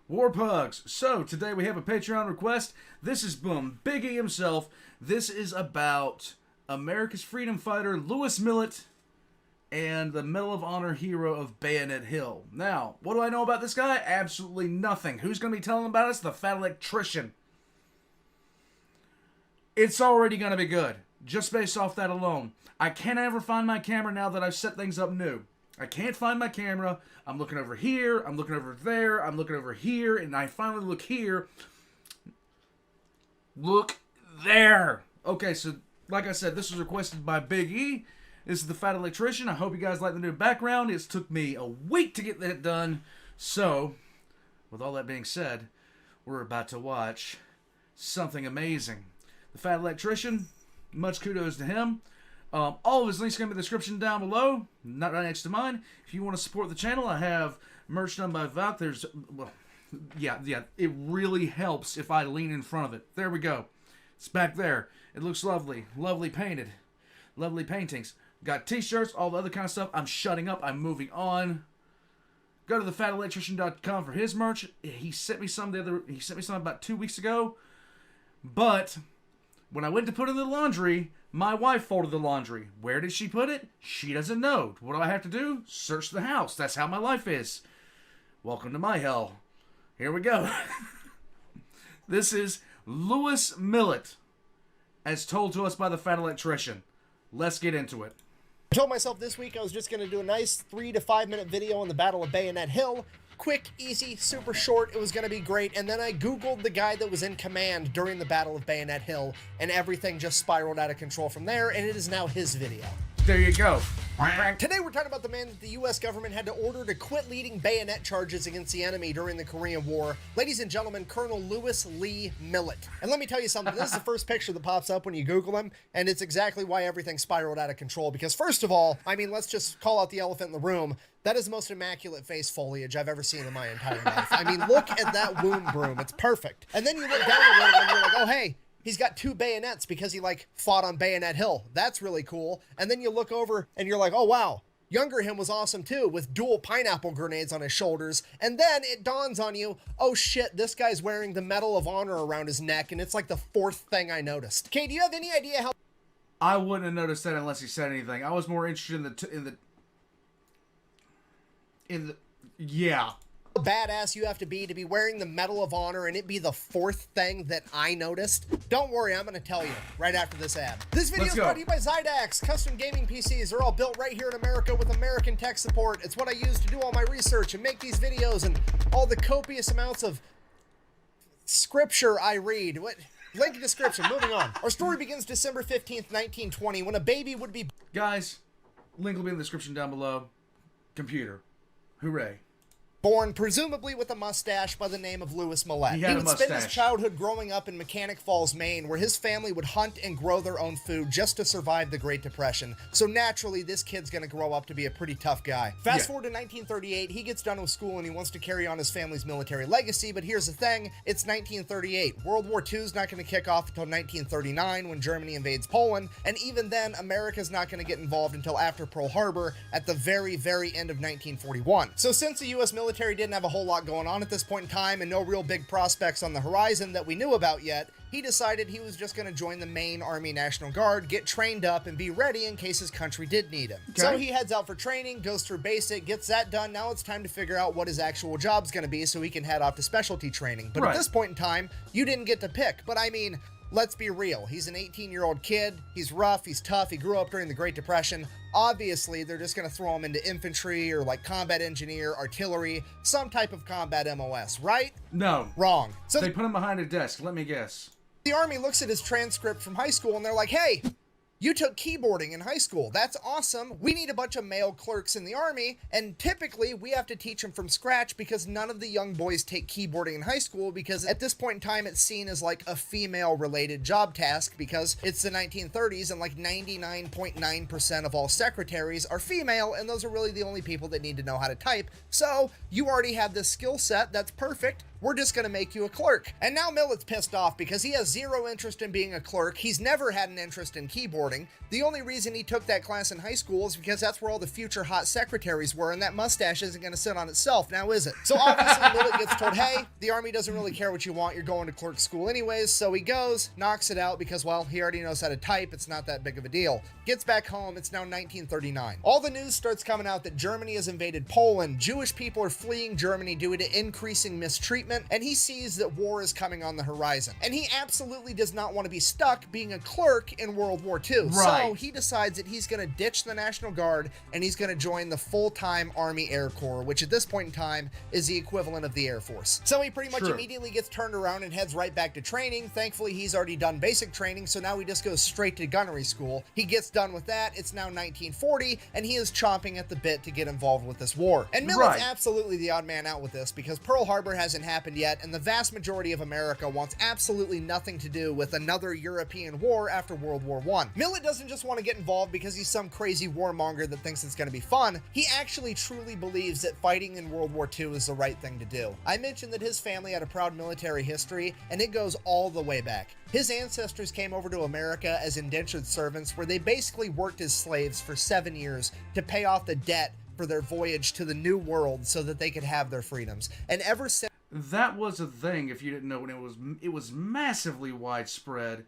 War Pugs. So, today we have a Patreon request. This is, boom, Big E himself. This is about America's freedom fighter, Lewis Millet, and the Medal of Honor hero of Bayonet Hill. Now, what do I know about this guy? Absolutely nothing. Who's going to be telling about us? The Fat Electrician. It's already going to be good, just based off that alone. I can't ever find my camera now that I've set things up new. I can't find my camera. I'm looking over here. I'm looking over there. I'm looking over here. And I finally look here. Look there. Okay, so like I said, this was requested by Big E. This is the Fat Electrician. I hope you guys like the new background. It took me a week to get that done. So, with all that being said, we're about to watch something amazing. The Fat Electrician, much kudos to him. All of his links are going to be in the description down below, not right next to mine. If you want to support the channel, I have merch done by Valk. There's, well, yeah, it really helps if I lean in front of it. There we go. It's back there. It looks lovely. Lovely painted. Lovely paintings. Got t-shirts, all the other kind of stuff. I'm shutting up. I'm moving on. Go to thefatelectrician.com for his merch. He sent me some about 2 weeks ago. But when I went to put it in the laundry, my wife folded the laundry. Where did she put it? She doesn't know. What do I have to do? Search the house. That's how my life is. Welcome to my hell. Here we go. This is Lewis Millet, as told to us by the Fat Electrician. Let's get into it. I told myself this week I was just going to do a nice 3 to 5 minute video on the Battle of Bayonet Hill. Quick, easy, super short. It was going to be great. And then I Googled the guy that was in command during the Battle of Bayonet Hill, and everything just spiraled out of control from there, and it is now his video. There you go. Today we're talking about the man that the U.S. government had to order to quit leading bayonet charges against the enemy during the Korean War. Ladies and gentlemen, Colonel Lewis Lee Millet. And let me tell you something, this is the first picture that pops up when you Google him, and it's exactly why everything spiraled out of control. Because first of all, I mean, let's just call out the elephant in the room. That is the most immaculate face foliage I've ever seen in my entire life. I mean, look at that womb broom. It's perfect. And then you look down a little and you're like, oh, hey, he's got 2 bayonets because he, like, fought on Bayonet Hill. That's really cool. And then you look over and you're like, oh, wow. Younger him was awesome, too, with dual pineapple grenades on his shoulders. And then it dawns on you, oh, shit, this guy's wearing the Medal of Honor around his neck, and it's like the 4th thing I noticed. Okay, do you have any idea how... I wouldn't have noticed that unless he said anything. I was more interested in the yeah. badass you have to be wearing the Medal of Honor and it be the 4th thing that I noticed? Don't worry, I'm going to tell you right after this ad. This video is brought to you by Zydax. Custom gaming PCs are all built right here in America with American tech support. It's what I use to do all my research and make these videos and all the copious amounts of scripture I read. What? Link in description. Moving on. Our story begins December 15th, 1920, when a baby would be... Guys, link will be in the description down below. Computer. Hooray. Born presumably with a mustache by the name of Lewis Millet. He would spend his childhood growing up in Mechanic Falls, Maine, where his family would hunt and grow their own food just to survive the Great Depression. So naturally, this kid's gonna grow up to be a pretty tough guy. Fast forward to 1938, he gets done with school and he wants to carry on his family's military legacy, but here's the thing, it's 1938. World War II is not gonna kick off until 1939 when Germany invades Poland, and even then, America's not gonna get involved until after Pearl Harbor at the very, very end of 1941. So since the U.S. military didn't have a whole lot going on at this point in time and no real big prospects on the horizon that we knew about yet, he decided he was just going to join the Maine Army National Guard, get trained up, and be ready in case his country did need him. Okay. So he heads out for training, goes through basic, gets that done. Now it's time to figure out what his actual job's going to be so he can head off to specialty training. But at this point in time, you didn't get to pick. But I mean, let's be real. He's an 18-year-old kid. He's rough. He's tough. He grew up during the Great Depression. Obviously, they're just going to throw him into infantry or like combat engineer, artillery, some type of combat MOS, right? No. Wrong. So they put him behind a desk. Let me guess. The Army looks at his transcript from high school and they're like, hey, you took keyboarding in high school. That's awesome. We need a bunch of male clerks in the Army, and typically we have to teach them from scratch because none of the young boys take keyboarding in high school because at this point in time it's seen as like a female-related job task because it's the 1930s and like 99.9% of all secretaries are female, and those are really the only people that need to know how to type. So you already have this skill set. That's perfect. we're just going to make you a clerk. And now Millet's pissed off because he has zero interest in being a clerk. He's never had an interest in keyboarding. The only reason he took that class in high school is because that's where all the future hot secretaries were, and that mustache isn't going to sit on itself, now is it? So obviously Millet gets told, hey, the Army doesn't really care what you want, you're going to clerk school anyways, so he goes, knocks it out because, well, he already knows how to type, it's not that big of a deal. Gets back home, it's now 1939. All the news starts coming out that Germany has invaded Poland, Jewish people are fleeing Germany due to increasing mistreatment, and he sees that war is coming on the horizon. And he absolutely does not want to be stuck being a clerk in World War II. Right. So he decides that he's going to ditch the National Guard and he's going to join the full-time Army Air Corps, which at this point in time is the equivalent of the Air Force. So he pretty much immediately gets turned around and heads right back to training. Thankfully, he's already done basic training, so now he just goes straight to gunnery school. He gets done with that. It's now 1940, and he is chomping at the bit to get involved with this war. And Millet's absolutely the odd man out with this because Pearl Harbor hasn't happened yet, and the vast majority of America wants absolutely nothing to do with another European war after World War I. Millet doesn't just want to get involved because he's some crazy warmonger that thinks it's going to be fun. He actually truly believes that fighting in World War II is the right thing to do. I mentioned that his family had a proud military history, and it goes all the way back. His ancestors came over to America as indentured servants, where they basically worked as slaves for 7 years to pay off the debt for their voyage to the New World so that they could have their freedoms. And ever since... That was a thing, if you didn't know, when it was massively widespread,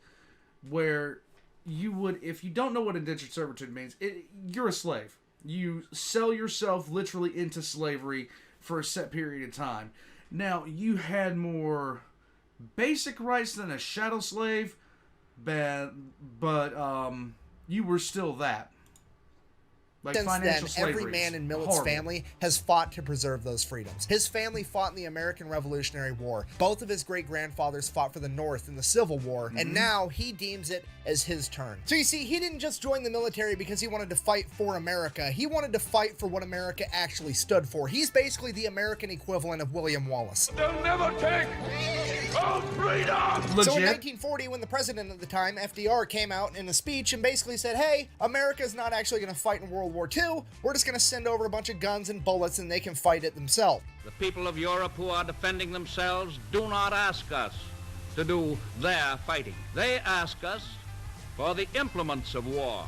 where you would, if you don't know what indentured servitude means, you're a slave. You sell yourself literally into slavery for a set period of time. Now, you had more basic rights than a chattel slave, but you were still that. Like Since then, every slavery man in Millet's family has fought to preserve those freedoms. His family fought in the American Revolutionary War. Both of his great-grandfathers fought for the North in the Civil War, and now he deems it as his turn. So you see, he didn't just join the military because he wanted to fight for America. He wanted to fight for what America actually stood for. He's basically the American equivalent of William Wallace. They'll never take our freedom! Legit. So in 1940, when the president at the time, FDR, came out in a speech and basically said, hey, America's not actually going to fight in World War II. We're just going to send over a bunch of guns and bullets and they can fight it themselves. The people of Europe who are defending themselves do not ask us to do their fighting. They ask us for the implements of war,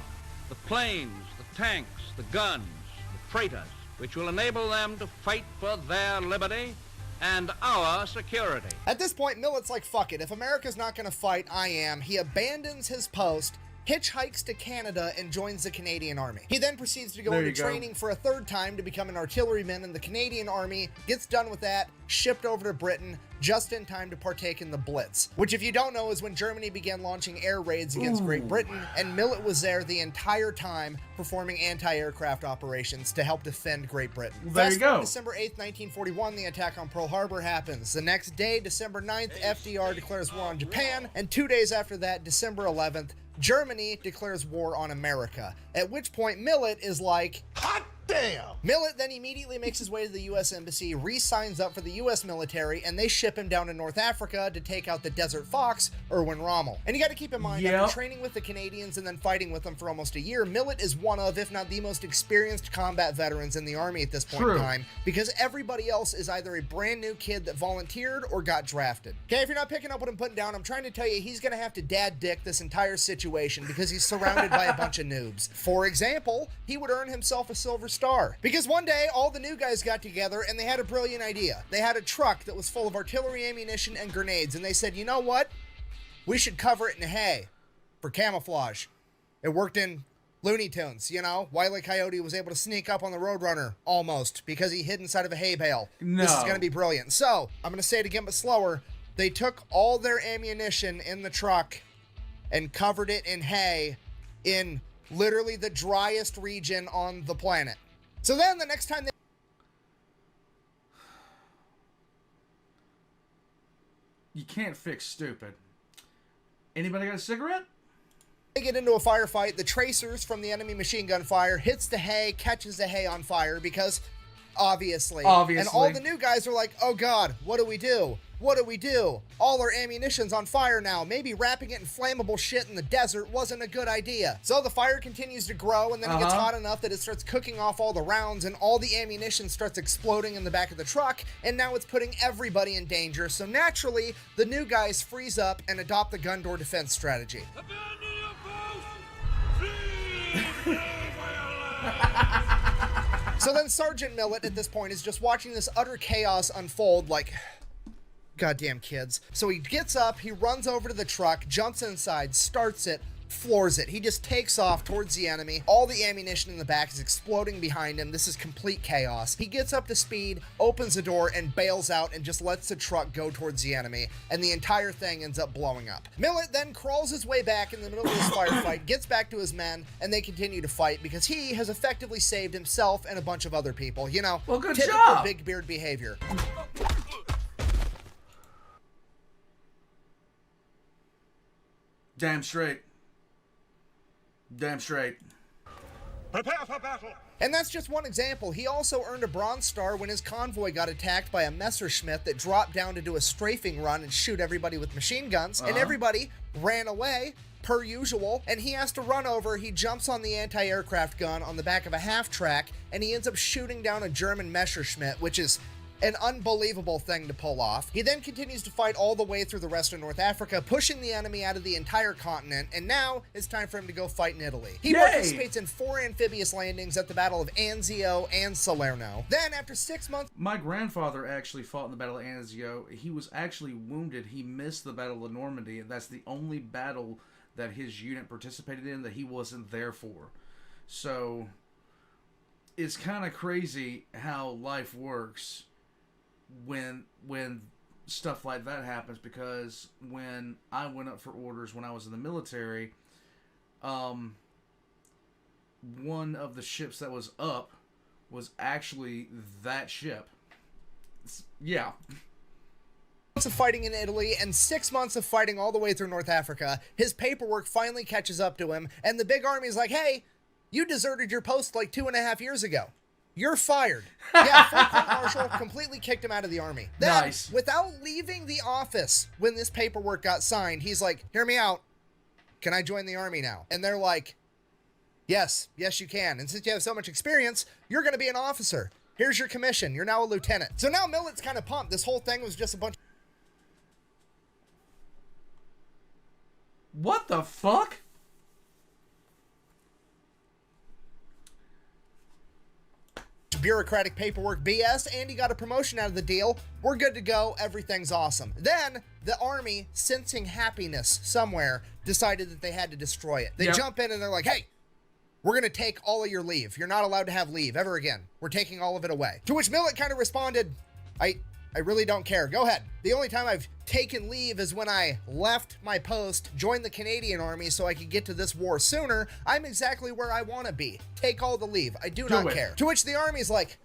the planes, the tanks, the guns, the freighters, which will enable them to fight for their liberty and our security. At this point, Millet's like, fuck it. If America's not going to fight, I am. He abandons his post, hitchhikes to Canada, and joins the Canadian Army. He then proceeds to go into training for a third time to become an artilleryman in the Canadian Army, gets done with that, shipped over to Britain, just in time to partake in the Blitz, which, if you don't know, is when Germany began launching air raids against Great Britain, and Millet was there the entire time performing anti-aircraft operations to help defend Great Britain. There you go. December 8th, 1941, the attack on Pearl Harbor happens. The next day, December 9th, FDR declares war on Japan, and 2 days after that, December 11th, Germany declares war on America, at which point Millet is like, hot damn! Millet then immediately makes his way to the U.S. Embassy, re-signs up for the U.S. military, and they ship him down to North Africa to take out the Desert Fox, Erwin Rommel. And you gotta keep in mind, after training with the Canadians and then fighting with them for almost a year, Millet is one of, if not the most experienced combat veterans in the Army at this point in time, because everybody else is either a brand new kid that volunteered or got drafted. Okay, if you're not picking up what I'm putting down, I'm trying to tell you he's gonna have to dad dick this entire situation because he's surrounded by a bunch of noobs. For example, he would earn himself a Silver Star. Because one day, all the new guys got together and they had a brilliant idea. They had a truck that was full of artillery ammunition and grenades, and they said, you know what? We should cover it in hay for camouflage. It worked in Looney Tunes, you know? Wile E. Coyote was able to sneak up on the Roadrunner, almost, because he hid inside of a hay bale. No. This is going to be brilliant. So, I'm going to say it again, but slower. They took all their ammunition in the truck and covered it in hay in literally the driest region on the planet. So then the next time you can't fix stupid. Anybody got a cigarette? they get into a firefight, the tracers from the enemy machine gun fire hits the hay, catches the hay on fire because obviously. And all the new guys are like, oh God, what do we do? what do? All our ammunition's on fire now. Maybe wrapping it in flammable shit in the desert wasn't a good idea. So the fire continues to grow, and then it gets hot enough that it starts cooking off all the rounds, and all the ammunition starts exploding in the back of the truck, and now it's putting everybody in danger. So naturally, the new guys freeze up and adopt the gun door defense strategy. So then Sergeant Millet at this point is just watching this utter chaos unfold like, goddamn kids. So he gets up, he runs over to the truck, jumps inside, starts it, floors it. He just takes off towards the enemy. All the ammunition in the back is exploding behind him. This is complete chaos. He gets up to speed, opens the door, and bails out and just lets the truck go towards the enemy, and the entire thing ends up blowing up. Millet then crawls his way back in the middle of this firefight, gets back to his men, and they continue to fight because he has effectively saved himself and a bunch of other people. You know, well, good typical job. big beard behavior. Damn straight. Damn straight. Prepare for battle! And that's just one example. He also earned a Bronze Star when his convoy got attacked by a Messerschmitt that dropped down to do a strafing run and shoot everybody with machine guns. And everybody ran away, per usual, and he has to run over. He jumps on the anti-aircraft gun on the back of a half-track, and he ends up shooting down a German Messerschmitt, which is an unbelievable thing to pull off. He then continues to fight all the way through the rest of North Africa, pushing the enemy out of the entire continent, and now it's time for him to go fight in Italy. He participates in 4 amphibious landings at the Battle of Anzio and Salerno. Then, after 6 months... My grandfather actually fought in the Battle of Anzio. He was actually wounded. He missed the Battle of Normandy, and that's the only battle that his unit participated in that he wasn't there for. So, it's kind of crazy how life works when stuff like that happens, because when I went up for orders when I was in the military, one of the ships that was up was actually that ship. Yeah. Months of fighting in Italy and 6 months of fighting all the way through North Africa, his paperwork finally catches up to him, and the big army is like, hey, you deserted your post like 2.5 years ago. You're fired. Yeah, full court-martial completely kicked him out of the army. Then, nice. Without leaving the office when this paperwork got signed, he's like, hear me out. Can I join the army now? And they're like, yes, you can. And since you have so much experience, you're going to be an officer. Here's your commission. You're now a lieutenant. So now Millet's kind of pumped. This whole thing was just a bunch... What the fuck? bureaucratic paperwork BS, and he got a promotion out of the deal. We're good to go. Everything's awesome. Then the army, sensing happiness somewhere, decided that they had to destroy it. They jump in and they're like, hey, we're going to take all of your leave. You're not allowed to have leave ever again. We're taking all of it away. To which Millet kind of responded, I really don't care. Go ahead. The only time I've taken leave is when I left my post, joined the Canadian Army so I could get to this war sooner. I'm exactly where I want to be. Take all the leave. I do not care. To which the Army's like,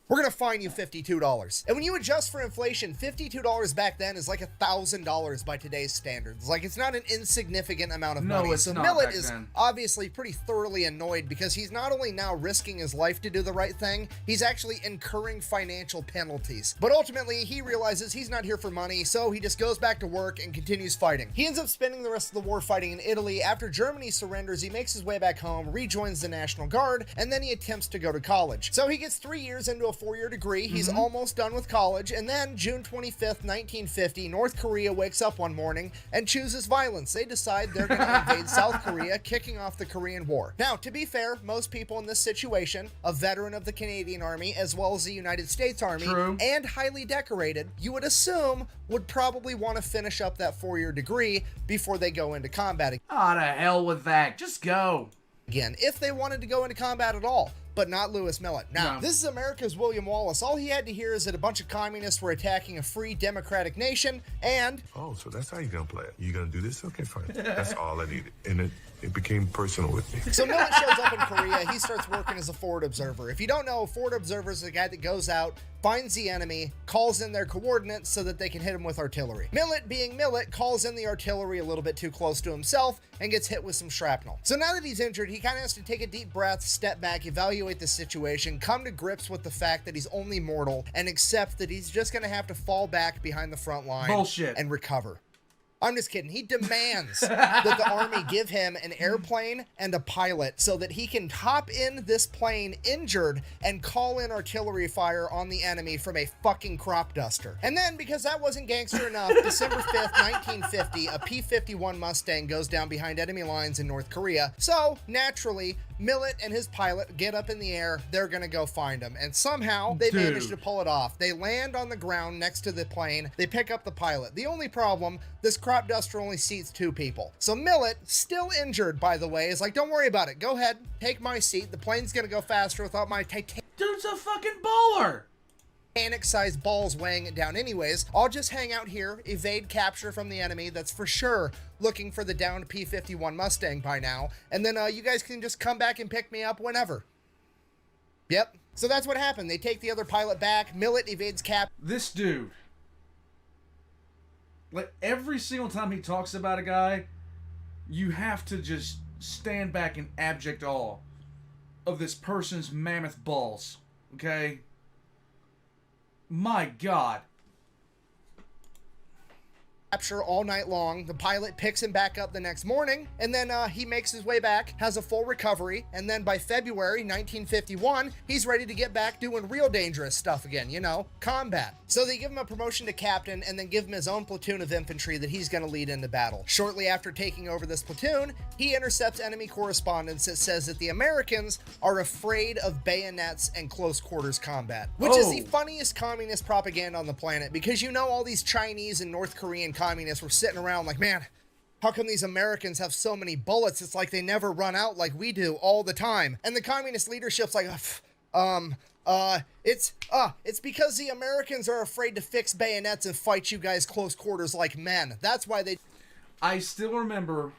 we're going to fine you $52. And when you adjust for inflation, $52 back then is like $1,000 by today's standards. Like, it's not an insignificant amount of money. So Millet is obviously pretty thoroughly annoyed because he's not only now risking his life to do the right thing, he's actually incurring financial penalties. But ultimately, he realizes he's not here for money, so he just goes back to work and continues fighting. He ends up spending the rest of the war fighting in Italy. After Germany surrenders, he makes his way back home, rejoins the National Guard, and then he attempts to go to college. So he gets 3 years into a 4-year degree. He's almost done with college, and then June 25th, 1950, North Korea wakes up one morning and chooses violence. They decide they're going to invade South Korea, kicking off the Korean War. Now, to be fair, most people in this situation, a veteran of the Canadian Army as well as the United States Army, and highly decorated, you would assume would probably want to finish up that 4-year degree before they go into combat. Oh, to hell with that. Just go. Again, if they wanted to go into combat at all. But not Lewis Millet. Now, this is America's William Wallace. All he had to hear is that a bunch of communists were attacking a free democratic nation, and... Oh, so that's how you're going to play it. You're going to do this? Okay, fine. That's all I needed. And it became personal with me. So Millet shows up in Korea. He starts working as a forward observer. If you don't know, a forward observer is the guy that goes out, finds the enemy, calls in their coordinates so that they can hit him with artillery. Millet, being Millet, calls in the artillery a little bit too close to himself and gets hit with some shrapnel. So now that he's injured, he kind of has to take a deep breath, step back, evaluate evaluate the situation, come to grips with the fact that he's only mortal, and accept that he's just going to have to fall back behind the front line Bullshit. and recover. I'm just kidding. He demands that the army give him an airplane and a pilot so that he can hop in this plane injured and call in artillery fire on the enemy from a fucking crop duster. And then, because that wasn't gangster enough, December 5th, 1950, a P-51 Mustang goes down behind enemy lines in North Korea. So, naturally, Millet and his pilot get up in the air. They're going to go find him. And somehow, they manage to pull it off. They land on the ground next to the plane. They pick up the pilot. The only problem, this crop duster only seats 2 people. So Millet, still injured, by the way, is like, don't worry about it. Go ahead, take my seat. The plane's going to go faster without my Dude's a fucking baller. Titanic-sized balls weighing it down anyways. I'll just hang out here, evade capture from the enemy that's for sure looking for the downed P-51 Mustang by now, and then you guys can just come back and pick me up whenever. Yep. So that's what happened. They take the other pilot back. Millet evades cap. This dude, like, every single time he talks about a guy, you have to just stand back in abject awe of this person's mammoth balls. Okay? My God. Capture all night long. The pilot picks him back up the next morning, and then he makes his way back, has a full recovery, and then by February 1951, he's ready to get back doing real dangerous stuff again, you know, combat. So they give him a promotion to captain and then give him his own platoon of infantry that he's going to lead into battle. Shortly after taking over this platoon, he intercepts enemy correspondence that says that the Americans are afraid of bayonets and close quarters combat, which is the funniest communist propaganda on the planet, because you know all these Chinese and North Korean communists were sitting around like, man, how come these Americans have so many bullets? It's like they never run out like we do all the time. And the communist leadership's like, it's because the Americans are afraid to fix bayonets and fight you guys close quarters like men. That's why they... I still remember,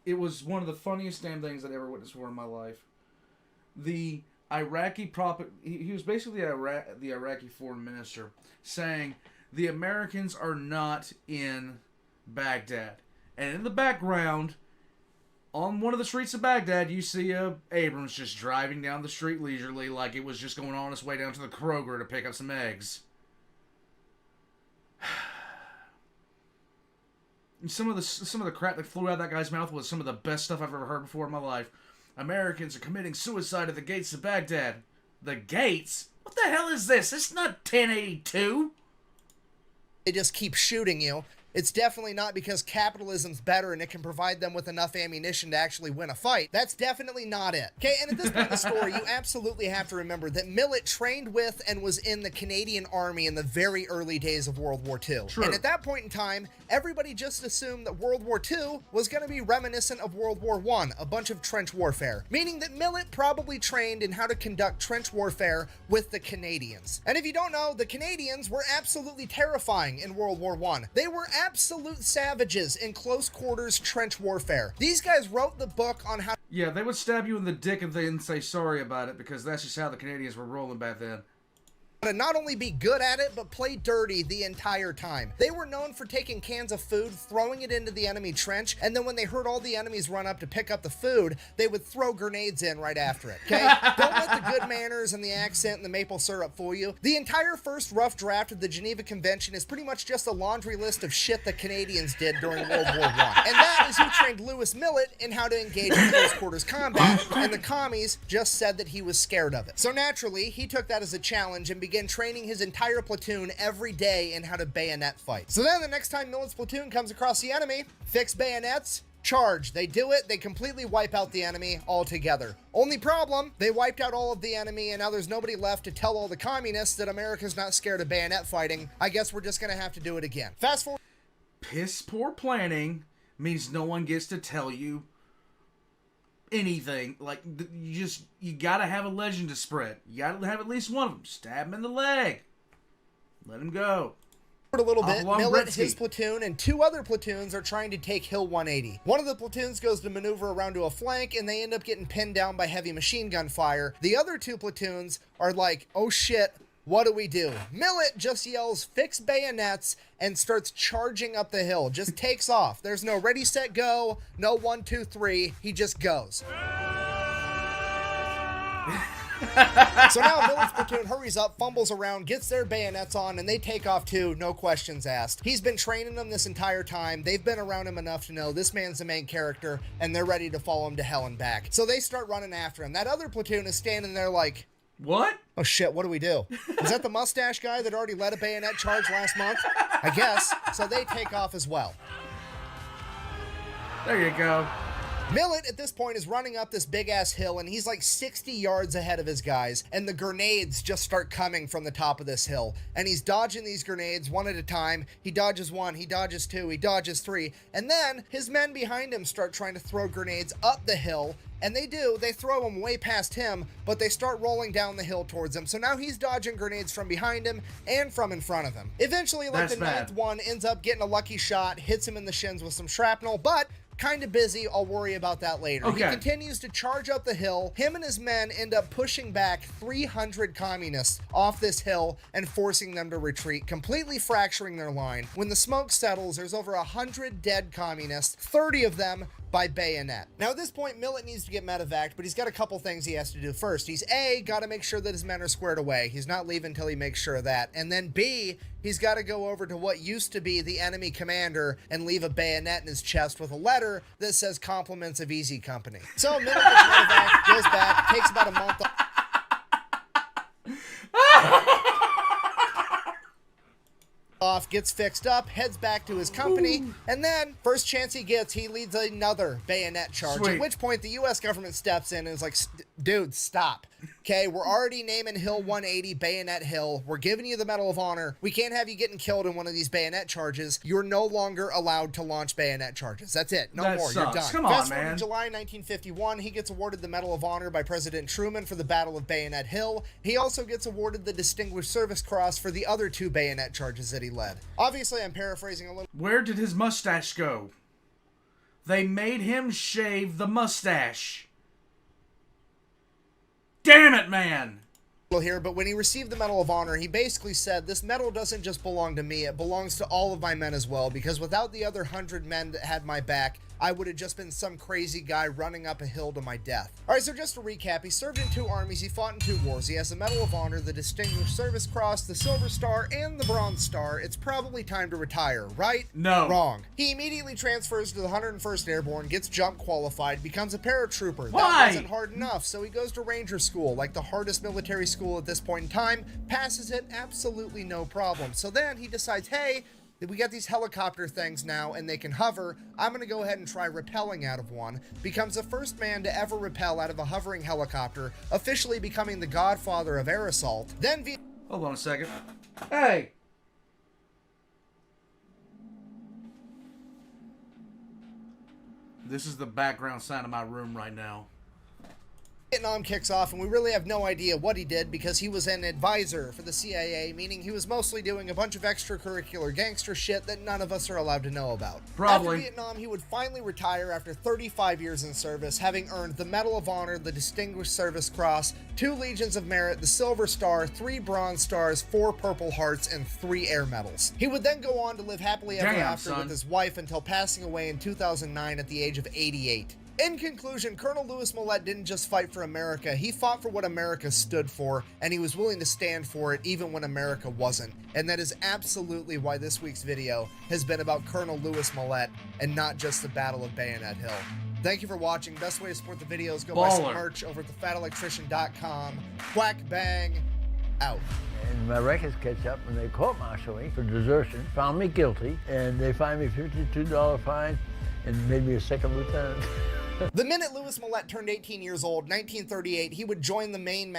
it was one of the funniest damn things I'd ever witnessed for in my life. The Iraqi he was basically the Iraqi foreign minister saying the Americans are not in Baghdad. And in the background, on one of the streets of Baghdad, you see Abrams just driving down the street leisurely like it was just going on its way down to the Kroger to pick up some eggs. And some of the crap that flew out of that guy's mouth was some of the best stuff I've ever heard before in my life. Americans are committing suicide at the gates of Baghdad. The gates? What the hell is this? It's not 1082. They just keep shooting you. It's definitely not because capitalism's better and it can provide them with enough ammunition to actually win a fight. That's definitely not it. Okay, and at this point in the story, you absolutely have to remember that Millet trained with and was in the Canadian Army in the very early days of World War II. True. And at that point in time, everybody just assumed that World War II was going to be reminiscent of World War I, a bunch of trench warfare. Meaning that Millet probably trained in how to conduct trench warfare with the Canadians. And if you don't know, the Canadians were absolutely terrifying in World War I. They were absolute savages in close quarters trench warfare. These guys wrote the book on how... Yeah, they would stab you in the dick and then say sorry about it because that's just how the Canadians were rolling back then. To not only be good at it, but play dirty the entire time. They were known for taking cans of food, throwing it into the enemy trench, and then when they heard all the enemies run up to pick up the food, they would throw grenades in right after it, okay? Don't let the good manners and the accent and the maple syrup fool you. The entire first rough draft of the Geneva Convention is pretty much just a laundry list of shit the Canadians did during World War I. And that is who trained Lewis Millet in how to engage in close quarters combat, and the commies just said that he was scared of it. So naturally, he took that as a challenge and began training his entire platoon every day in how to bayonet fight. So then the next time Millet's platoon comes across the enemy, fix bayonets, charge. They do it, they completely wipe out the enemy altogether. Only problem, they wiped out all of the enemy and now there's nobody left to tell all the communists that America's not scared of bayonet fighting. I guess we're just gonna have to do it again. Fast forward. Piss poor planning means no one gets to tell you anything. Like, you gotta have a legend to spread. You gotta have at least one of them. Stab him in the leg. Let him go. A little bit, Millet, Britsky. his platoon, and 2 other platoons are trying to take Hill 180. One of the platoons goes to maneuver around to a flank, and they end up getting pinned down by heavy machine gun fire. The other 2 platoons are like, oh shit, what do we do? Millet just yells, fix bayonets, and starts charging up the hill. Just takes off. There's no ready, set, go. No 1, 2, 3. He just goes. So now Millet's platoon hurries up, fumbles around, gets their bayonets on, and they take off too, no questions asked. He's been training them this entire time. They've been around him enough to know this man's the main character, and they're ready to follow him to hell and back. So they start running after him. That other platoon is standing there like, what? oh shit, what do we do? Is that the mustache guy that already led a bayonet charge last month? I guess. So they take off as well. There you go. Millet, at this point, is running up this big-ass hill, and he's like 60 yards ahead of his guys, and the grenades just start coming from the top of this hill. And he's dodging these grenades one at a time. He dodges one, he dodges two, he dodges three, and then his men behind him start trying to throw grenades up the hill, and they do. They throw them way past him, but they start rolling down the hill towards him. So now he's dodging grenades from behind him and from in front of him. Eventually, like That's the bad. ninth one ends up getting a lucky shot, hits him in the shins with some shrapnel, but kind of busy. I'll worry about that later. Okay. He continues to charge up the hill. Him and his men end up pushing back 300 communists off this hill and forcing them to retreat, completely fracturing their line. When the smoke settles, there's over 100 dead communists, 30 of them by bayonet. Now at this point, Millet needs to get medevaced, but he's got a couple things he has to do first. He's A, got to make sure that his men are squared away. He's not leaving until he makes sure of that. And then B, he's got to go over to what used to be the enemy commander and leave a bayonet in his chest with a letter that says compliments of Easy Company. So Millet gets medevaced, goes back, takes about a month off, gets fixed up, heads back to his company, and then first chance he gets, he leads another bayonet charge. Sweet. At which point the U.S. government steps in and is like, dude, stop. Okay, we're already naming Hill 180 Bayonet Hill. We're giving you the Medal of Honor. We can't have you getting killed in one of these bayonet charges. You're no longer allowed to launch bayonet charges. That's it. No That more. sucks. You're done. Come on, Fast forward man. to July 1951, he gets awarded the Medal of Honor by President Truman for the Battle of Bayonet Hill. He also gets awarded the Distinguished Service Cross for the other two bayonet charges that he led. Obviously, I'm paraphrasing a little. Where did his mustache go? They made him shave the mustache. Damn it, man! Here, but when he received the Medal of Honor, he basically said, this medal doesn't just belong to me, it belongs to all of my men as well, because without the other 100 men that had my back, I would have just been some crazy guy running up a hill to my death. Alright, so just to recap, he served in 2 armies, he fought in 2 wars, he has the Medal of Honor, the Distinguished Service Cross, the Silver Star, and the Bronze Star. It's probably time to retire, right? No. Wrong. He immediately transfers to the 101st Airborne, gets jump qualified, becomes a paratrooper. Why? That wasn't hard enough, so he goes to Ranger School, like the hardest military school at this point in time, passes it, absolutely no problem. So then he decides, hey, we got these helicopter things now and they can hover. I'm going to go ahead and try rappelling out of one. Becomes the first man to ever rappel out of a hovering helicopter, officially becoming the godfather of air assault. Then Hold on a second. Hey! This is the background sound of my room right now. Vietnam kicks off, and we really have no idea what he did because he was an advisor for the CIA, meaning he was mostly doing a bunch of extracurricular gangster shit that none of us are allowed to know about. Probably. After Vietnam, he would finally retire after 35 years in service, having earned the Medal of Honor, the Distinguished Service Cross, 2 Legions of Merit, the Silver Star, 3 Bronze Stars, 4 Purple Hearts, and 3 Air Medals. He would then go on to live happily ever after son. with his wife until passing away in 2009 at the age of 88. In conclusion, Colonel Louis Millet didn't just fight for America, he fought for what America stood for, and he was willing to stand for it even when America wasn't. And that is absolutely why this week's video has been about Colonel Louis Millet and not just the Battle of Bayonet Hill. Thank you for watching. Best way to support the video is go buy some Baller. merch over at thefatelectrician.com. Quack bang, out. And my records catch up when they court-martialed me for desertion, found me guilty, and they fined me $52 fine and made me a second lieutenant. The minute Louis Millet turned 18 years old, 1938, he would join the Maine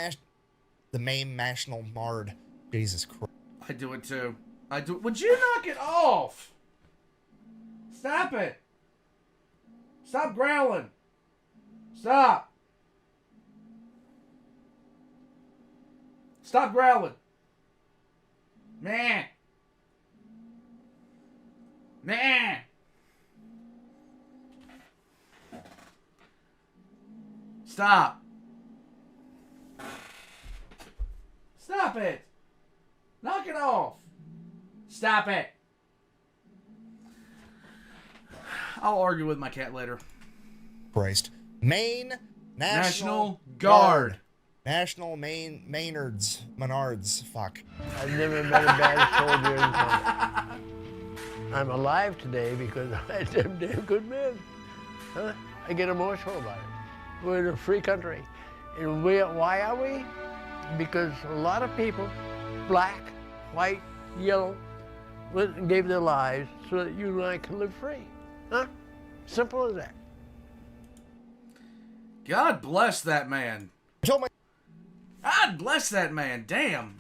National Guard. Jesus Christ. I do it too. I do. Would you knock it off? Stop it. Stop growling. Stop. Stop growling. Man. Man. Stop. Stop it. Knock it off. Stop it. I'll argue with my cat later. Christ. Maine National Guard. National Menards. Fuck. I've never met a bad soldier in Canada. I'm alive today because I had them damn good men. Huh? I get emotional about it. We're in a free country. And why are we? Because a lot of people, black, white, yellow, went and gave their lives so that you and I can live free. Huh? Simple as that. God bless that man. Kill my. God bless that man. Damn.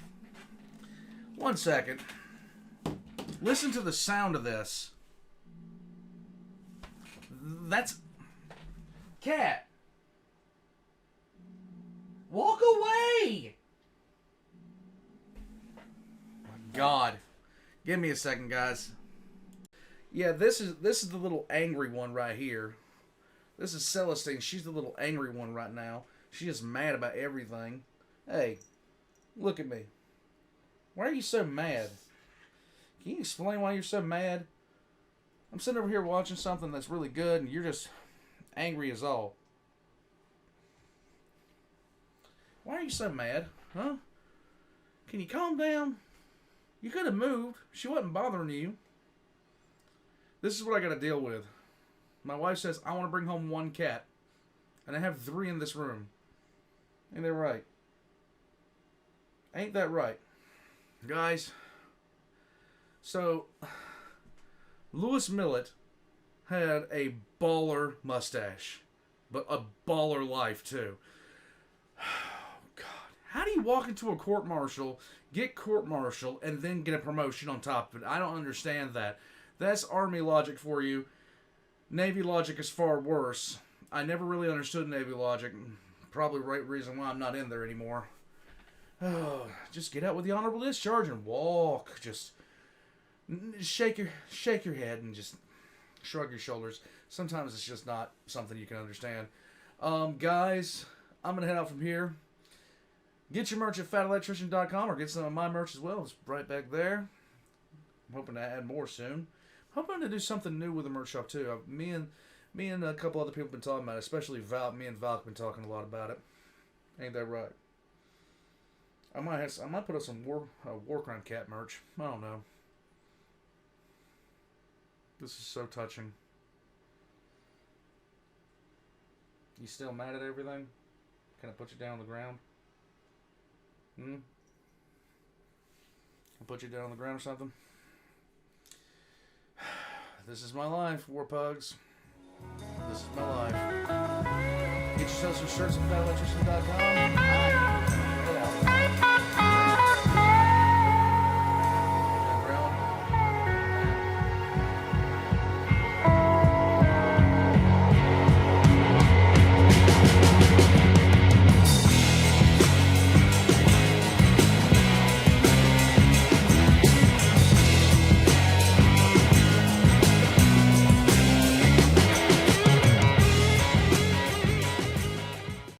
1 second. Listen to the sound of this. That's... Cat. Walk away! My God. Give me a second, guys. Yeah, this is the little angry one right here. This is Celestine. She's the little angry one right now. She is mad about everything. Hey, look at me. Why are you so mad? Can you explain why you're so mad? I'm sitting over here watching something that's really good, and you're just angry as all. Why are you so mad? Huh? Can you calm down? You could have moved. She wasn't bothering you. This is what I got to deal with. My wife says, I want to bring home 1 cat. And I have 3 in this room. Ain't that right? Ain't that right? Guys. So, Louis Millet had a baller mustache. But a baller life, too. God. How do you walk into a court-martial, get court-martialed, and then get a promotion on top of it? I don't understand that. That's Army logic for you. Navy logic is far worse. I never really understood Navy logic. Probably the right reason why I'm not in there anymore. Oh, just get out with the honorable discharge and walk. Just shake your head and just shrug your shoulders. Sometimes it's just not something you can understand. Guys, I'm going to head out from here. Get your merch at fatelectrician.com or get some of my merch as well. It's right back there. I'm hoping to add more soon. Hoping to do something new with the merch shop too. Me and a couple other people have been talking about it, especially Val. Me and Val have been talking a lot about it. Ain't that right? I might put up some war crime cat merch. I don't know. This is so touching. You still mad at everything? Can I put you down on the ground? I'll put you down on the ground or something. This is my life, war pugs. This is my life. Get yourself some shirts at fatelectrician.com. Get out.